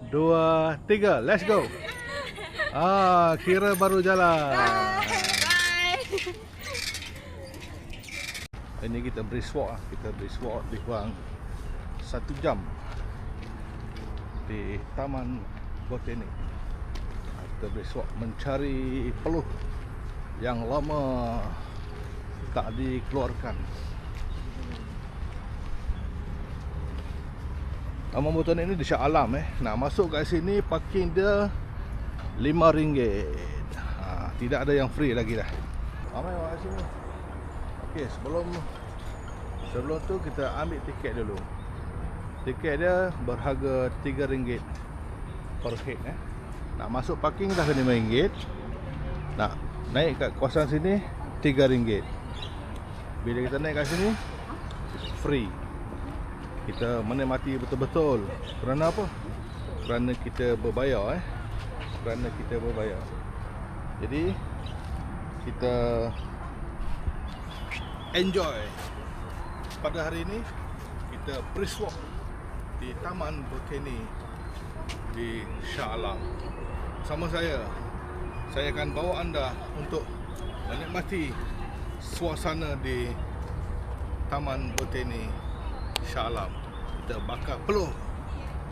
2, 3, let's go. Kira baru jalan. Ini kita brisk walk. Kita brisk walk lebih kurang 1 jam di Taman Botanik. Kita brisk walk mencari peluh yang lama tak dikeluarkan. Taman Botanik ni di Shah Alam. Nak masuk kat sini parking dia RM5. Tidak ada yang free lagi dah. Ramai orang kat sini. Okey, sebelum tu kita ambil tiket dulu. Tiket dia berharga RM3 per head. Nak masuk parking dah kena RM5. Nak naik kat kawasan sini RM3. Bila kita naik kat sini free. Kita menikmati betul-betul. Kerana apa? Kerana kita berbayar. Kerana kita berbayar. Jadi kita enjoy. Pada hari ini kita brisk walk di Taman Botanik di Shah Alam. Sama saya akan bawa anda untuk menikmati suasana di Taman Botanik Shah Alam. Kita bakar peluh,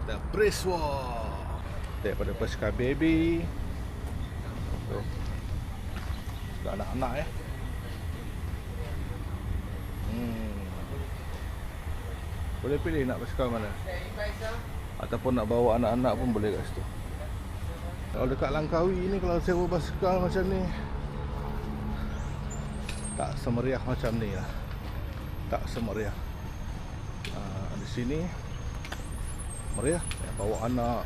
kita brisk walk daripada Persikan Baby. Tuh, ada anak-anak Boleh pilih nak basikal mana, ataupun nak bawa anak-anak pun boleh kat situ. Kalau dekat Langkawi ni, kalau sewa basikal macam ni tak semeriah macam ni lah. Tak semeriah. Di sini meriah. Bawa anak,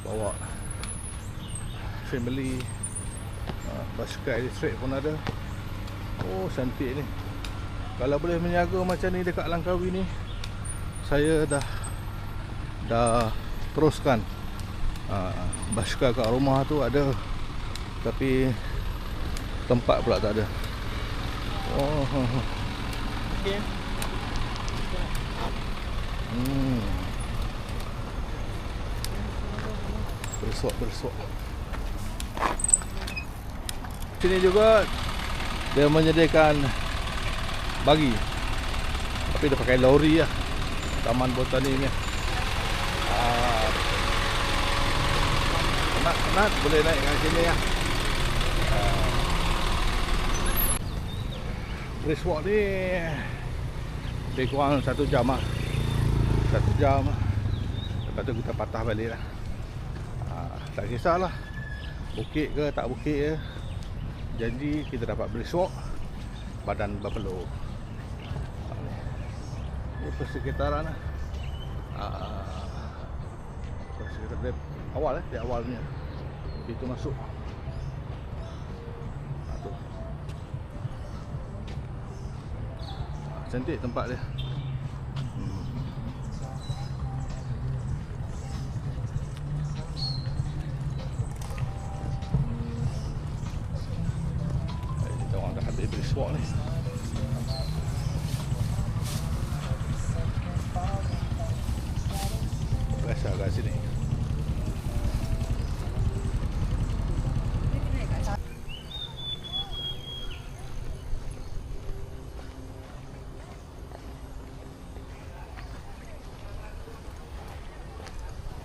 bawa family. Basikal elektrik pun ada. Oh, cantik ni. Kalau boleh menjaga macam ni dekat Langkawi ni, saya dah teruskan. Basikal kat rumah tu ada, tapi tempat pula tak ada. Okay. Bersok. Sini juga dia menyediakan bagi, tapi dia pakai lori lah. Taman Botanik ni penat boleh naik kat sini lah. Brisk walk ni lebih kurang 1 jam lah. 1 jam. Lepas tu kita patah balik lah. Tak kisahlah bukit ke tak bukit ke, janji kita dapat brisk walk, badan berpeluh. Ini persekitaran lah. Persekitaran dia awal di awalnya. Itu masuk. Tu. Cantik tempat dia. Kita orang dah habis brisk walk ni. Biasa kat sini.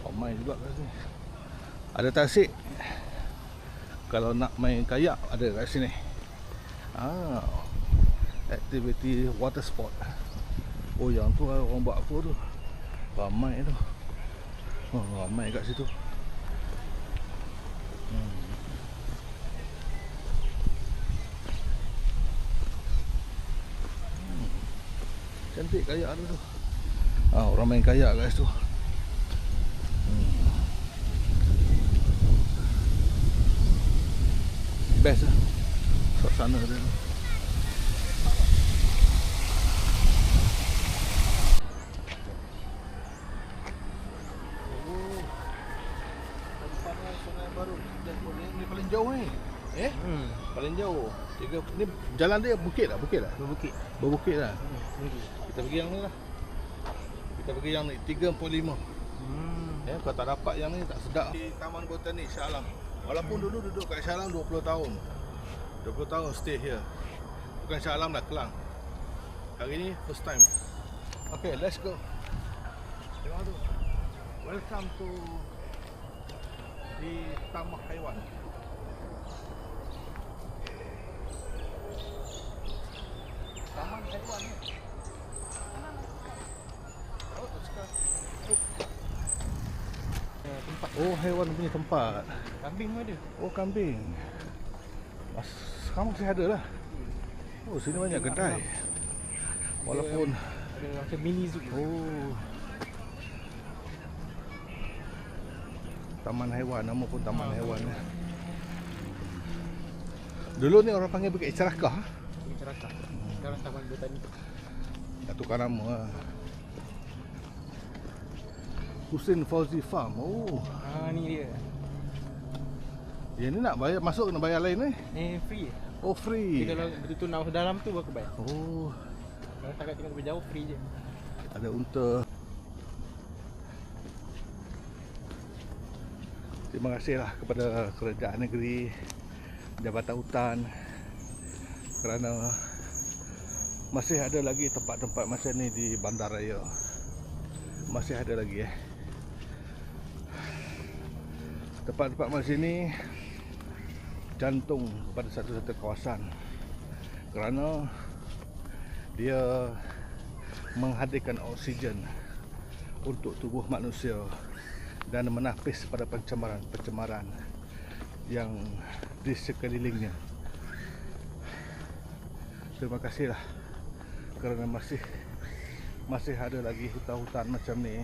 Ramai juga kat sini. Ada tasik. Kalau nak main kayak ada kat sini. Aktiviti water sport. Oh, yang tu orang buat apa tu? Ramai tu. Ramai kat situ. Cantik kayak tu. Orang main kayak kat situ. Best lah suasana dia. Sungai baru ni paling jauh ni. Paling jauh. Ni jalan dia bukit tak? Berbukit lah. Kita pergi yang ni lah. Kita pergi yang ni 3.5. Kalau tak dapat yang ni tak sedap. Di Taman Botani Shah Alam. Walaupun dulu duduk kat Shah Alam 20 tahun. 20 tahun stay here. Bukan Shah Alam lah, Kelang. Hari ni first time. Okay, let's go. Tengok tu. Welcome to di Taman Haiwan. Taman Haiwan ni. Oh, tu sekarang. Tempat Oh, haiwan punya tempat. kambing pun ada. Oh, kambing. Sekarang masih ada lah. Oh, sini banyak kedai. Walaupun Ada macam mini zoo. oh, Taman Haiwan, nama pun Taman Haiwan. Dulu ni orang panggil Bukit Cerakah. Ini cerakah. Sekarang Taman Botani. Dah tukar nama lah. Hussein Fauzi Farm. Oh, Ni dia. dia ni nak bayar, masuk nak bayar lain ni. Free. Oh, free. Jadi kalau betul-betul nak masuk dalam tu baru bayar. Oh, Kalau tak tengok dari jauh free je. ada unta. Terima kasihlah kepada kerajaan negeri, Jabatan Hutan, kerana masih ada lagi tempat-tempat macam ni di bandaraya. Masih ada lagi tempat-tempat macam ni jantung pada satu-satu kawasan, kerana dia menghadirkan oksigen untuk tubuh manusia dan menapis pada pencemaran yang di sekelilingnya. Terima kasihlah kerana masih ada lagi hutan-hutan macam ni,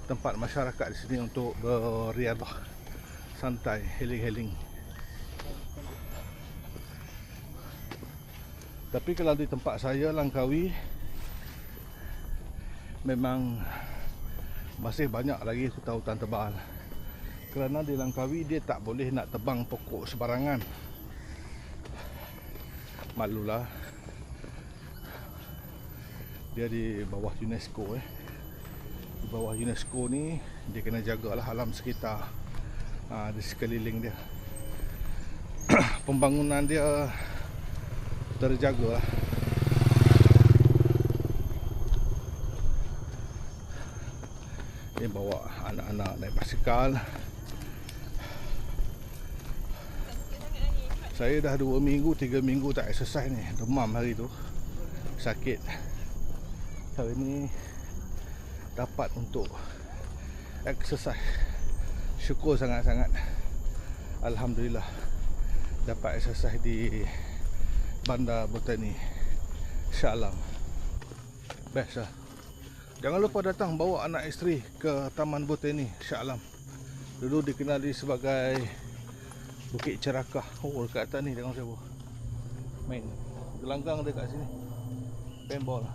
tempat masyarakat di sini untuk beriadah santai, healing. Tapi kalau di tempat saya Langkawi, memang masih banyak lagi hutan-hutan tebal. Kerana di Langkawi dia tak boleh nak tebang pokok sembarangan. Malulah. Dia di bawah UNESCO. Di bawah UNESCO ni dia kena jagalah alam sekitar di sekeliling dia. Pembangunan dia terjaga lah. Dia bawa anak-anak naik basikal. Saya dah 2 minggu, 3 minggu tak exercise ni. Demam hari tu, sakit. Hari ni dapat untuk exercise. Syukur sangat-sangat. Alhamdulillah dapat exercise di Bandar Botani Shah Alam. Best lah. Jangan lupa datang bawa anak isteri ke Taman Botani Shah Alam. Dulu dikenali sebagai Bukit Cerakah. Oh, dekat atas ni tengok siapa main gelanggang dia kat sini. Paintball.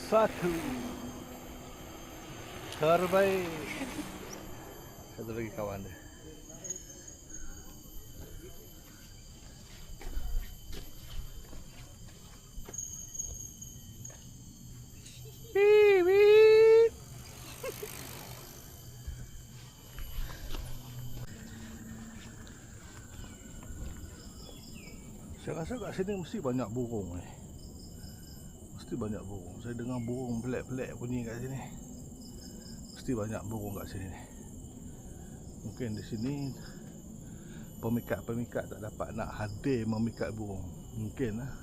Satu terbaik. Satu lagi kawan dia. Saya rasa kat sini mesti banyak burung ni. Mesti banyak burung. Saya dengar burung pelik-pelik bunyi kat sini. Mesti banyak burung kat sini. Mungkin di sini pemikat-pemikat tak dapat nak hadir memikat burung. Mungkin lah.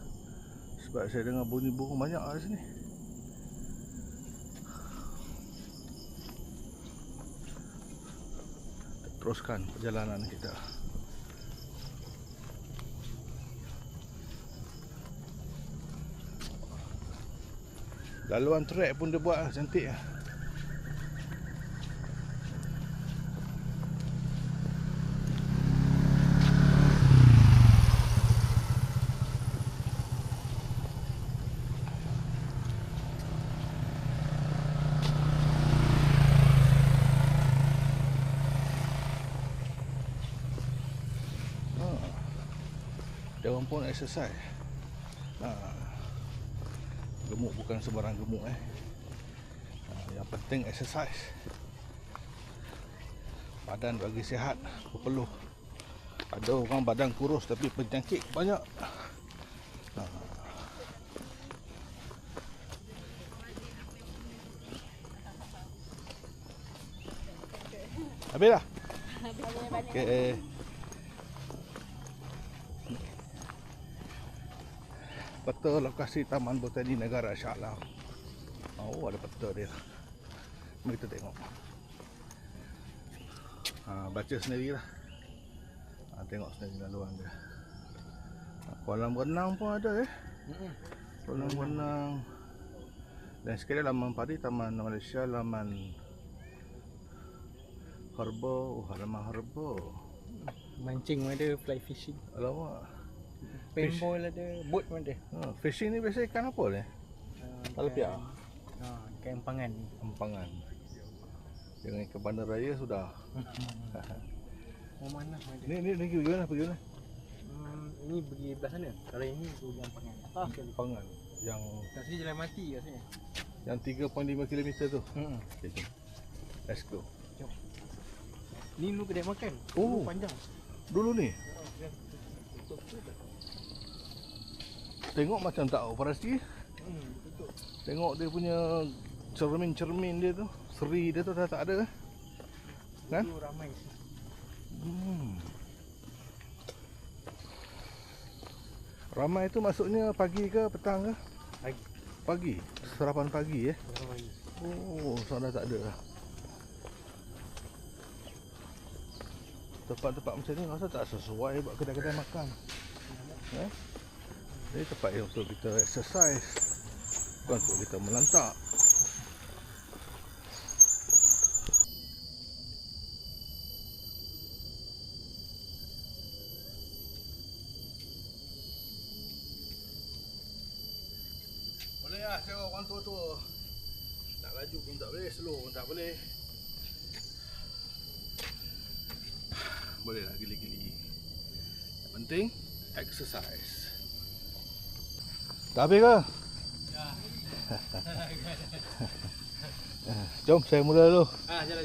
Sebab saya dengar bunyi burung banyak kat sini. Teruskan perjalanan kita. Laluan trek pun dia buat cantik lah. Dia orang pun exercise. Gemuk bukan sembarang gemuk yang penting exercise. Badan bagi sihat perlu. Ada orang badan kurus tapi penyakit banyak. Habis dah? Okey. Peta lokasi Taman Botani Negara Shah Alam. Oh, ada peta dia. Mari kita tengok. Baca sendirilah. Tengok sendiri laluan dia. Kolam renang pun ada Kolam renang. Dan sekali laman padi Taman Malaysia, laman herba, halaman herba. Mancing pun ada, fly fishing. Alamak. Paintball ada, boat pun ada. Fishing ni biasa ikan apa ni? Talapia. Ikan empangan. Empangan. Dengan ikan bandar raya sudah. Oh mana ada. Ni pergi mana? Pergi mana? Ini pergi belah sana. Kalau ini pergi empangan. Atas sekali. Empangan. Yang kat sini jalan mati kat sini. yang 3.5 km tu. Okay, jom. Let's go. Jom. Ni dulu kedai makan. Oh. Panjang. Dulu ni. Tengok macam tak operasi. Tutup. Tengok dia punya cermin-cermin dia tu. Seri dia tu dah tak ada. Kan? Itu ramai. Ramai tu maksudnya pagi ke petang ke? Pagi. Pagi. Sarapan pagi Ramai. Oh, sana tak ada. Tempat-tempat macam ni rasa tak sesuai buat kedai-kedai makan. Ini tempat yang untuk kita exercise, bukan untuk kita melantak. Boleh lah, saya orang tua-tua. Nak laju pun tak boleh, slow pun tak boleh. Boleh lah gili-gili. Yang penting exercise. Dah habis ke? Ya. Jom saya mula dulu. Jalan.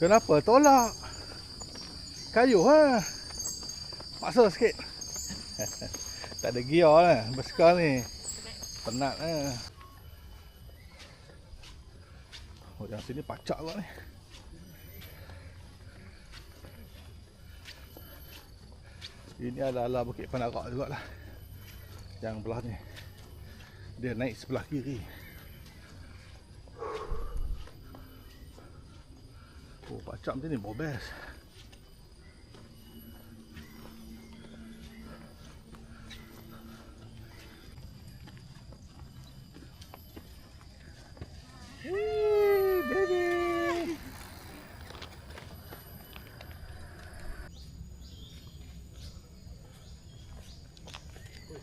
Kenapa tolak? Kayu Paksa sikit. Tak ada gear lah basikal ni. Penat Oh, yang sini pacak kot ni. Ini ala-ala Bukit Panarak jugalah. Yang belah ni. Dia naik sebelah kiri. Oh, pacak macam ni baru best.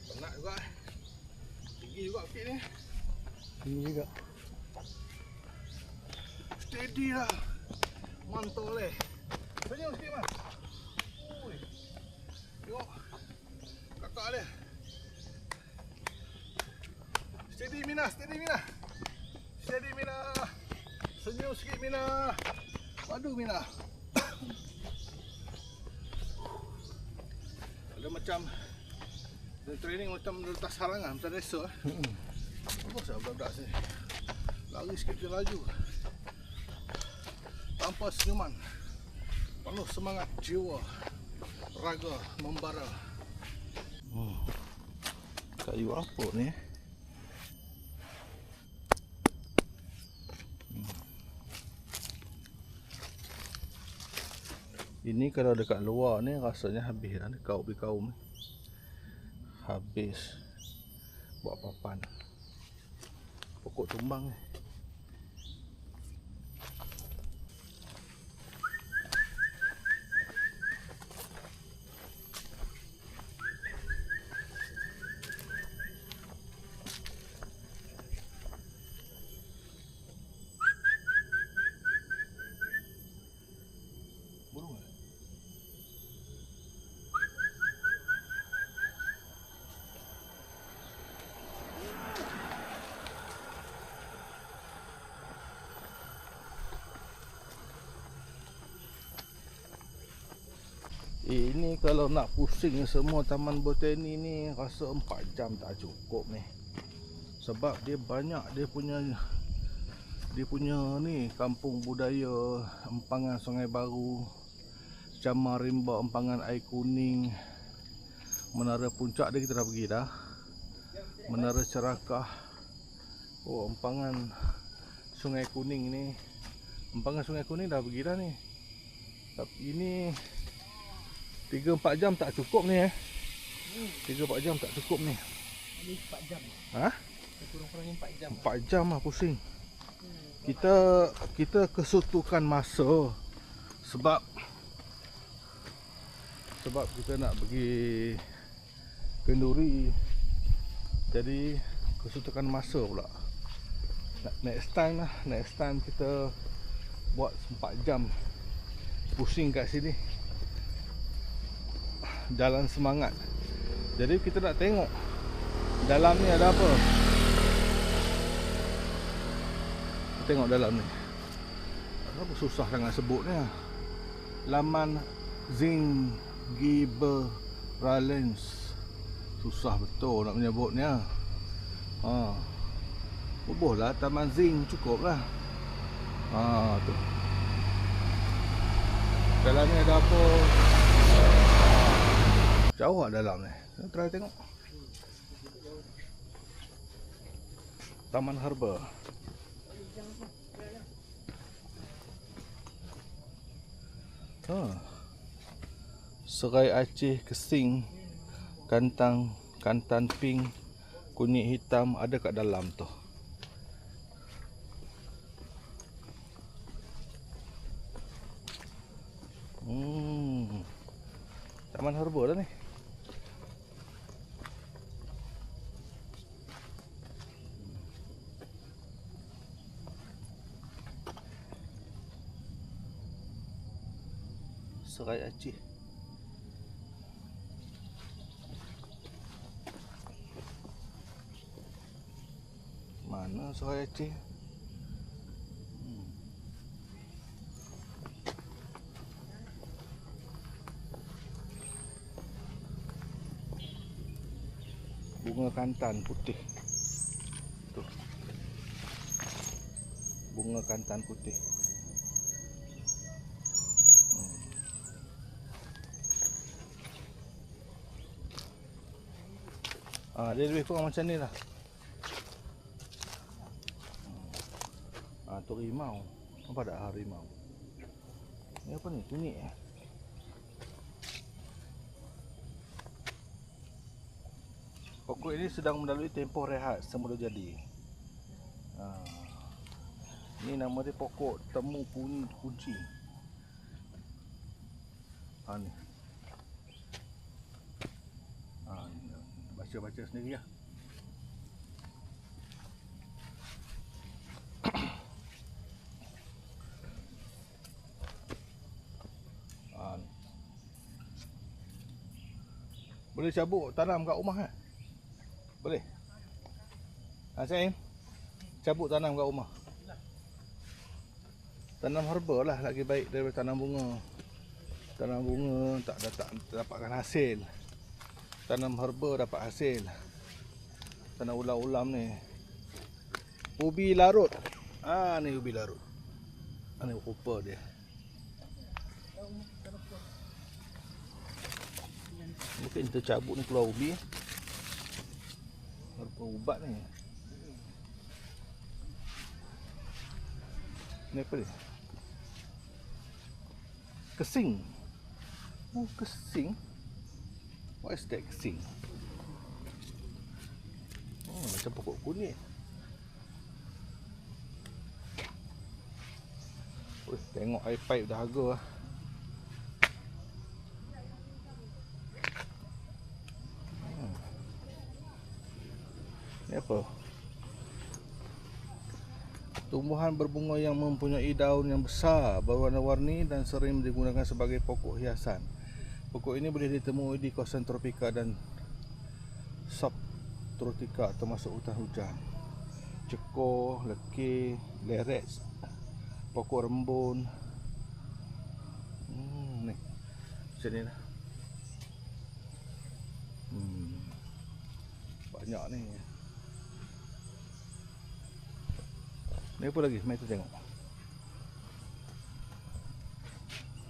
Penat juga tinggi juga bukit ni. Ini juga. Steady lah. Mantap leh. Senyum sikit mas. Ui. Tengok kakak dia. Steady Mina. Steady Mina. Senyum sikit Mina. Padu Mina. Ada macam dia training macam letas halangan, macam racer. Bagus lah budak-budak sini. Lari sikit dia laju. Tanpa senyuman. Penuh semangat jiwa. Raga membara. Kayu apa ni? Ini kalau dekat luar ni rasanya habis lah kaum-kaum ni. Habis buat papan. Pokok tumbang ni. Ini kalau nak pusing semua taman botani ni rasa 4 jam tak cukup ni. Sebab dia banyak dia punya ni kampung budaya, empangan Sungai Baru, Camar Rimba, empangan air kuning, Menara Puncak dia kita dah pergi dah. Menara Cerakah. Oh, empangan Sungai Kuning ni. Empangan Sungai Kuning dah pergi dah ni. Tapi ini 3-4 jam tak cukup ni 3-4 jam tak cukup ni. Ini 4 jam. Ha? Kurang-kurangnya 4 jam. 4 jam lah pusing. Kita kesutukan masa sebab kita nak pergi Kenduri. Jadi kesutukan masa pula. Next time kita buat 4 jam pusing kat sini. Jalan semangat. Jadi kita nak tengok dalam ni ada apa. Tengok dalam ni. Apa susah sangat sebutnya. Laman Zingiberralens. Susah betul nak menyebutnya. Bubuhlah Taman Zing cukup lah. Tu. Dalam ni ada apa? Jauh lah dalam ni. Kita try tengok. Taman Herba. Serai Aceh, Kesing, Kantan pink, kunyit hitam ada kat dalam tu. Taman Herba dah ni. Serai Aceh. Mana Serai Aceh? Bunga kantan putih. Tu. Bunga kantan putih. Dia lebih kurang macam ni lah. Tu rimau. Apa dah harimau? Ni apa ni? Kunyit Pokok ini sedang melalui tempoh rehat semula jadi. Ini nama dia pokok temu kunci. Ni. Baca sendiri lah. Boleh cabut tanam kat rumah Boleh? Saim, cabut tanam kat rumah. Tanam herba lah lagi baik daripada tanam bunga. Tanam bunga tak dapatkan hasil. Tanam herba dapat hasil. Tanam ulam-ulam ni. Ubi larut. Ni ubi larut. Ni rupa dia. Mungkin kita cabut ni keluar ubi. Herba ubat ni. Ni apa ni? Kesing. Kesing. What is that kesing? Macam pokok kunyit. Tengok air pipe dah harga lah. Ni apa? Tumbuhan berbunga yang mempunyai daun yang besar, berwarna-warni dan sering digunakan sebagai pokok hiasan. Pokok ini boleh ditemui di kawasan tropika dan subtropika termasuk hutan hujan. Cekor, lekir, leret, pokok rembun. Ni. Macam ni lah. Banyak ni. Ni apa lagi? Mari kita tengok.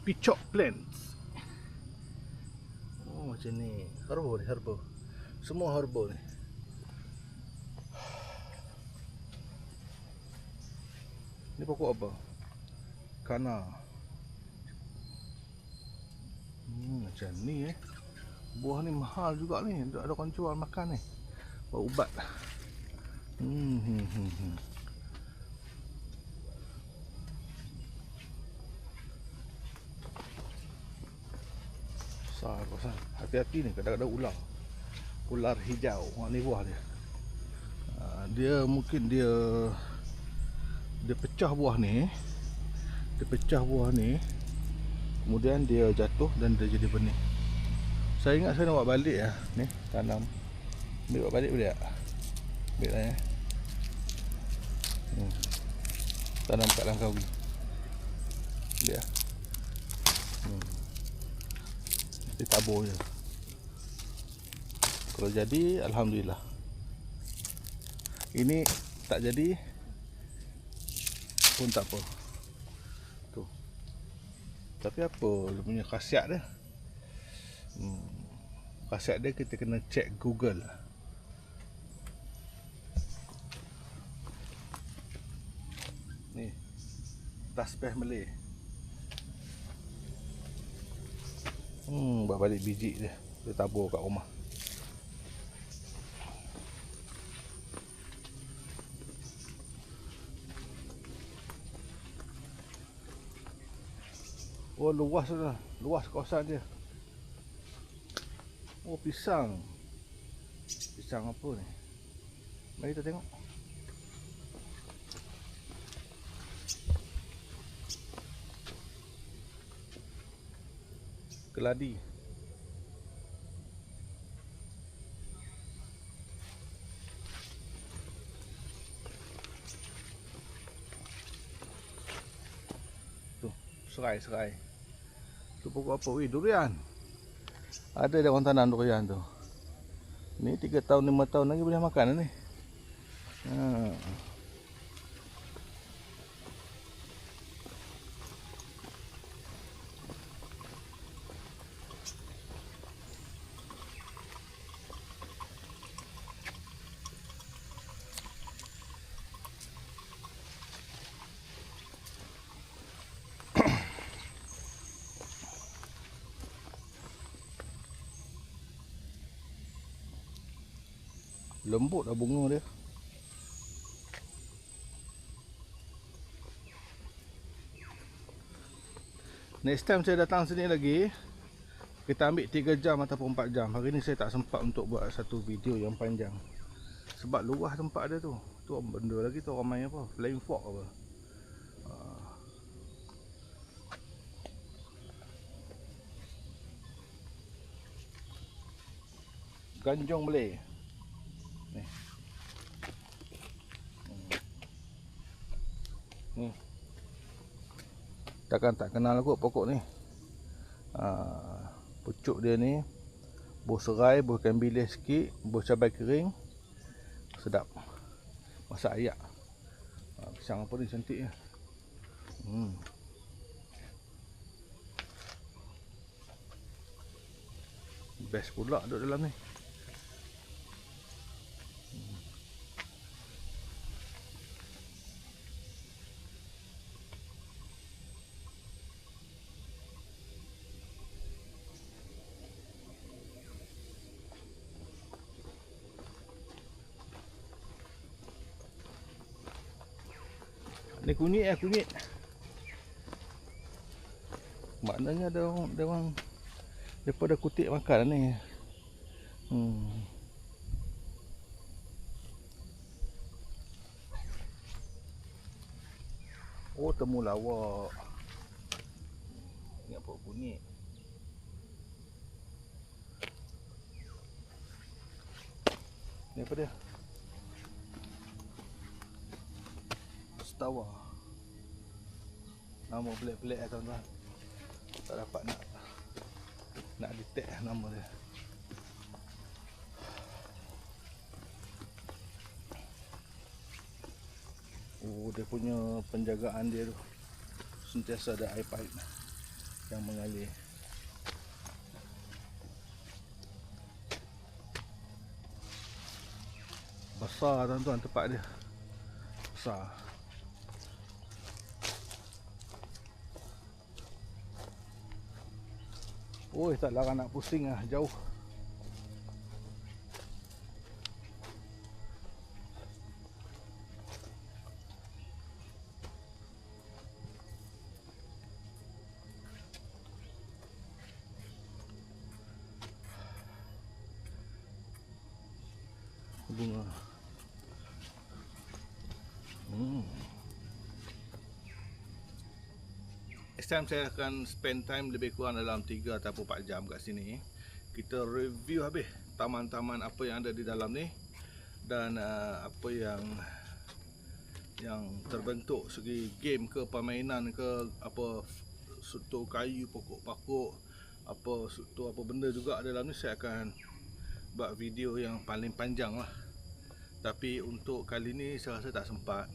Peacock plants. Oh macam ni. Herba ni, herba. Semua herba ni. Ni pokok apa? Kana. Macam ni Buah ni mahal juga ni. Ada orang jual makan ni. Buat ubat. Besar kawasan. Hati-hati ni, kadang-kadang ular. Ular hijau. Ni buah dia. Dia mungkin dia pecah buah ni. Dia pecah buah ni. Kemudian dia jatuh dan dia jadi benih. Saya ingat saya nak buat balik lah. Ni, tanam. Ambil buat balik boleh tak? Ambil lah ya. Tanam kat Langkawi. Boleh lah. Dia tabur je. Kalau jadi, alhamdulillah. Ini tak jadi pun tak apa. Tu. Tapi apa dia punya khasiat dia? Khasiat dia kita kena check Google. Ni tasbih Malay. Buat balik biji dia. Dia tabur kat rumah. Oh luas dah. Luas kawasan dia. Oh pisang. Pisang apa ni? Mari kita tengok. Keladi. Tu, serai. Tu pokok apa? Weh, durian. Ada orang tanam durian tu. Ni 3 tahun 5 tahun lagi boleh makan ni. Lembut dah bunga dia. Next time saya datang sini lagi, kita ambil 3 jam ataupun 4 jam. Hari ni saya tak sempat untuk buat satu video yang panjang. Sebab luas tempat dia tu. Tu benda lagi tu orang main apa? Flying fox apa? Ganjong Malay. Ni. Takkan tak kenal kot pokok ni. Pucuk dia ni buah serai, buah ikan bilis sikit, buah cabai kering. Sedap. Masak ayak. Pisang apa ni cantik ya. Best pula duduk dalam ni. Ni kunyit kunyit. Maknanya ada orang daripada kutip makan ni. Oh temulawak. Ni apa kunyit. Ni apa dia? Tawa. Nama pelik-pelik lah tuan-tuan. Tak dapat nak detect nama dia. dia punya penjagaan dia tu sentiasa ada air pipe yang mengalir. Besar tuan-tuan tempat dia. Besar. Oi, tak larang nak pusing lah, jauh. Bunga. Next time saya akan spend time lebih kurang dalam 3 atau 4 jam kat sini. Kita review habis taman-taman apa yang ada di dalam ni dan apa yang terbentuk segi game ke permainan ke, apa struktur kayu, pokok-pokok, apa struktur apa benda juga dalam ni. Saya akan buat video yang paling panjang lah. Tapi untuk kali ni saya rasa tak sempat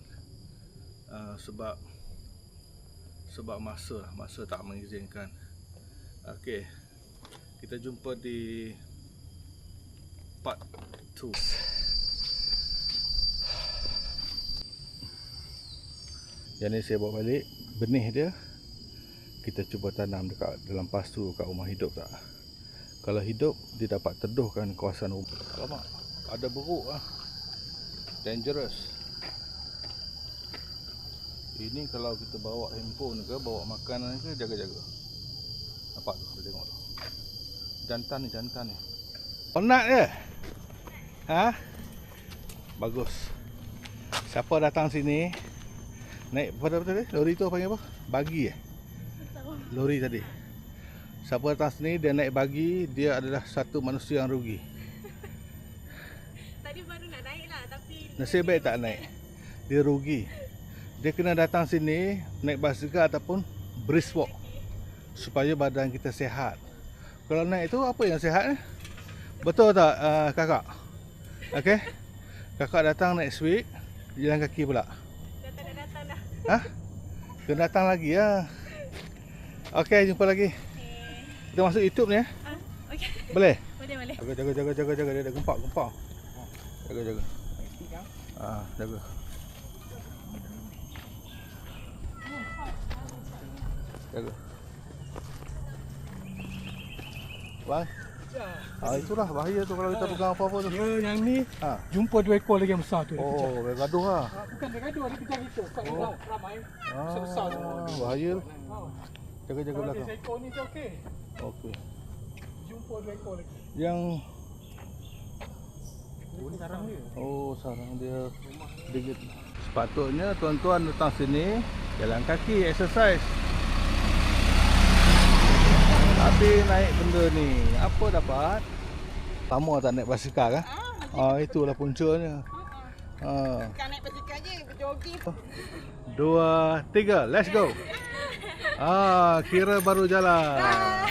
sebab masa tak mengizinkan. Okey, kita jumpa di part 2. Yang ni saya bawa balik benih dia. Kita cuba tanam dekat dalam pastu kat rumah hidup tak. Kalau hidup, dia dapat teduhkan kawasan rumah. Alamak, ada beruk lah. Dangerous. Ini kalau kita bawa handphone ke, bawa makanan ke, jaga-jaga. Nampak tu, boleh tengok tu. Jantan ni. Penat je? Ha? Bagus. Siapa datang sini, naik apa tadi? Lori tu panggil apa? Bagi Lori tadi. Siapa datang sini, dia naik bagi, dia adalah satu manusia yang rugi. Tadi baru nak naik lah, tapi Nasib baik tak naik. Dia rugi. Dia kena datang sini naik basikal ataupun brisk walk supaya badan kita sihat. Kalau naik tu apa yang sihat ni? Betul tak kakak? Okey. Kakak datang next week jalan kaki pula. datang dah. Ha? Kena datang lagi ya. Okey, jumpa lagi. Kita masuk YouTube ni ya. Okey. Boleh? Boleh. Jaga dia ada gempak. Jaga. Jaga. Bang. Itulah bahaya tu kalau kita pegang apa-apa tu. Ya, yang ni Ha. jumpa 2 ekor lagi yang besar tu. Oh, gaduh lah. Bukan dia gaduh, dia kejar kita. Kat dalam ramai. Besar semua. Bahaya. Jaga Kalau dia belakang. seekor ni tu okey. Okey. Jumpa 2 ekor lagi. Yang Ni sarang dia. sarang dia digit. Sepatutnya tuan-tuan datang sini jalan kaki, exercise. Tapi naik benda ni, apa dapat? Lama tak naik basikal kan? Itulah puncanya. Bukan naik basikal je, berjogging. 2, 3, let's go. Kira baru jalan. Bye.